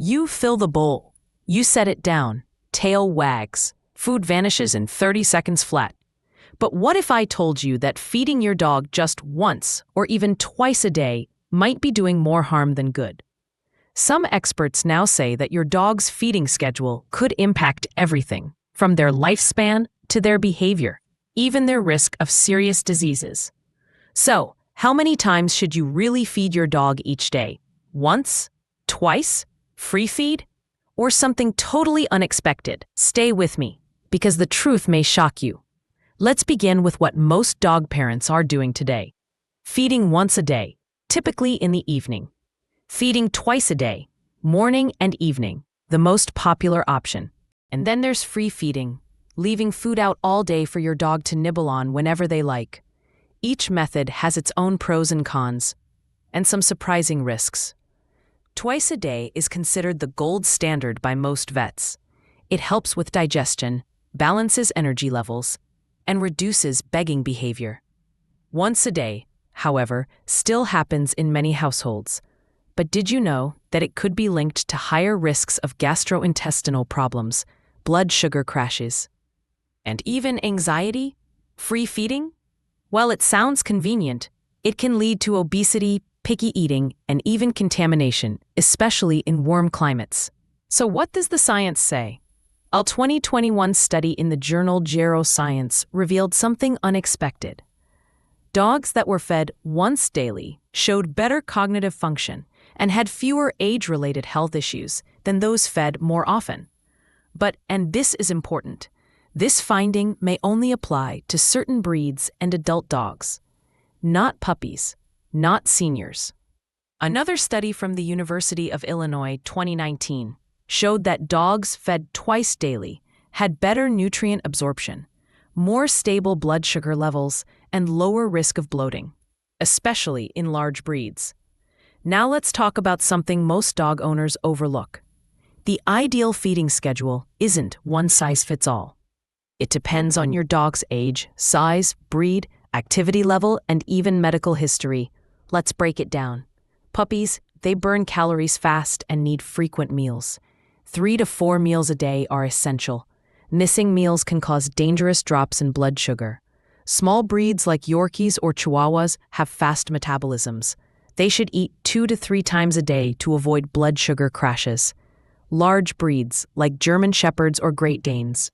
You fill the bowl. You set it down. Tail wags. Food vanishes in 30 seconds flat. But what if I told you that feeding your dog just once or even twice a day might be doing more harm than good? Some experts now say that your dog's feeding schedule could impact everything, from their lifespan to their behavior, even their risk of serious diseases. So, how many times should you really feed your dog each day? Once? Twice? Free feed? Or something totally unexpected? Stay with me, because the truth may shock you. Let's begin with what most dog parents are doing today. Feeding once a day, typically in the evening. Feeding twice a day, morning and evening, the most popular option. And then there's free feeding, leaving food out all day for your dog to nibble on whenever they like. Each method has its own pros and cons, and some surprising risks. Twice a day is considered the gold standard by most vets. It helps with digestion, balances energy levels, and reduces begging behavior. Once a day, however, still happens in many households. But did you know that it could be linked to higher risks of gastrointestinal problems, blood sugar crashes, and even anxiety? Free feeding? While it sounds convenient, it can lead to obesity, picky eating, and even contamination, especially in warm climates. So what does the science say? A 2021 study in the journal Science revealed something unexpected. Dogs that were fed once daily showed better cognitive function and had fewer age-related health issues than those fed more often. But, and this is important, this finding may only apply to certain breeds and adult dogs, not puppies, not seniors. Another study from the University of Illinois 2019 showed that dogs fed twice daily had better nutrient absorption, more stable blood sugar levels, and lower risk of bloating, especially in large breeds. Now let's talk about something most dog owners overlook. The ideal feeding schedule isn't one size fits all. It depends on your dog's age, size, breed, activity level, and even medical history. Let's break it down. Puppies, they burn calories fast and need frequent meals. 3 to 4 meals a day are essential. Missing meals can cause dangerous drops in blood sugar. Small breeds like Yorkies or Chihuahuas have fast metabolisms. They should eat 2 to 3 times a day to avoid blood sugar crashes. Large breeds like German Shepherds or Great Danes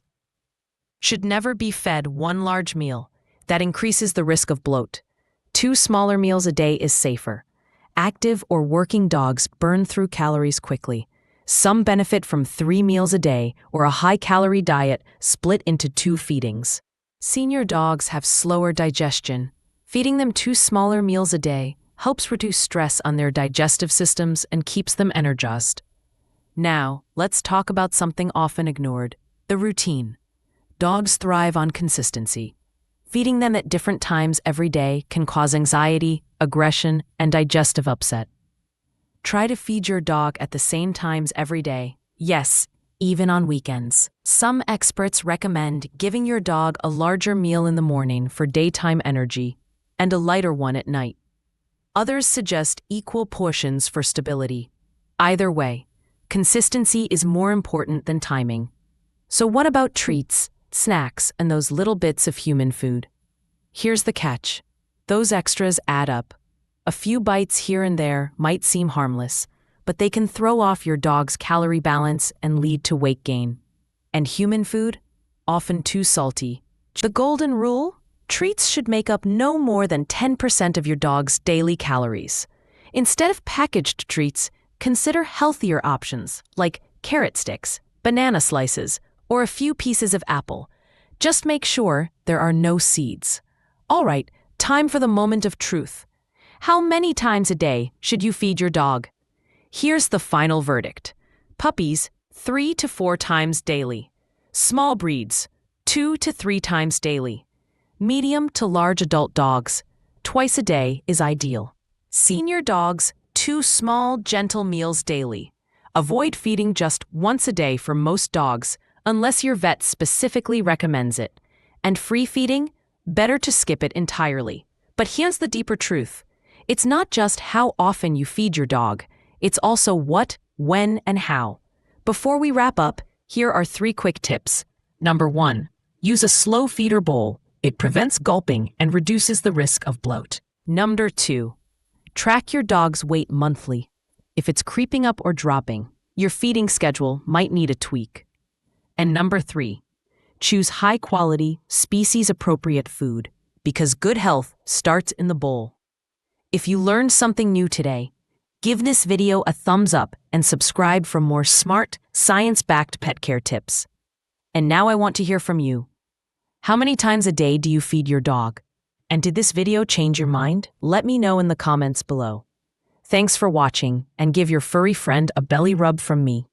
should never be fed one large meal. That increases the risk of bloat. 2 smaller meals a day is safer. Active or working dogs burn through calories quickly. Some benefit from 3 meals a day or a high-calorie diet split into 2 feedings. Senior dogs have slower digestion. Feeding them 2 smaller meals a day helps reduce stress on their digestive systems and keeps them energized. Now, let's talk about something often ignored, the routine. Dogs thrive on consistency. Feeding them at different times every day can cause anxiety, aggression, and digestive upset. Try to feed your dog at the same times every day. Yes, even on weekends. Some experts recommend giving your dog a larger meal in the morning for daytime energy and a lighter one at night. Others suggest equal portions for stability. Either way, consistency is more important than timing. So what about treats, snacks, and those little bits of human food? Here's the catch. Those extras add up. A few bites here and there might seem harmless, but they can throw off your dog's calorie balance and lead to weight gain. And human food? Often too salty. The golden rule? Treats should make up no more than 10% of your dog's daily calories. Instead of packaged treats, consider healthier options like carrot sticks, banana slices, or a few pieces of apple. Just make sure there are no seeds. All right, time for the moment of truth. How many times a day should you feed your dog? Here's the final verdict. Puppies, 3 to 4 times daily. Small breeds, 2 to 3 times daily. Medium to large adult dogs, twice a day is ideal. Senior dogs, 2 small, gentle meals daily. Avoid feeding just once a day for most dogs, unless your vet specifically recommends it. And free feeding? Better to skip it entirely. But here's the deeper truth. It's not just how often you feed your dog, it's also what when, and how. Before we wrap up, here are 3 quick tips. Number 1. Use a slow feeder bowl. It prevents gulping and reduces the risk of bloat. Number 2. Track your dog's weight monthly. If it's creeping up or dropping, your feeding schedule might need a tweak. And number 3. Choose high-quality, species-appropriate food, because good health starts in the bowl. If you learned something new today, give this video a thumbs up and subscribe for more smart, science-backed pet care tips. And now I want to hear from you. How many times a day do you feed your dog? And did this video change your mind? Let me know in the comments below. Thanks for watching, and give your furry friend a belly rub from me.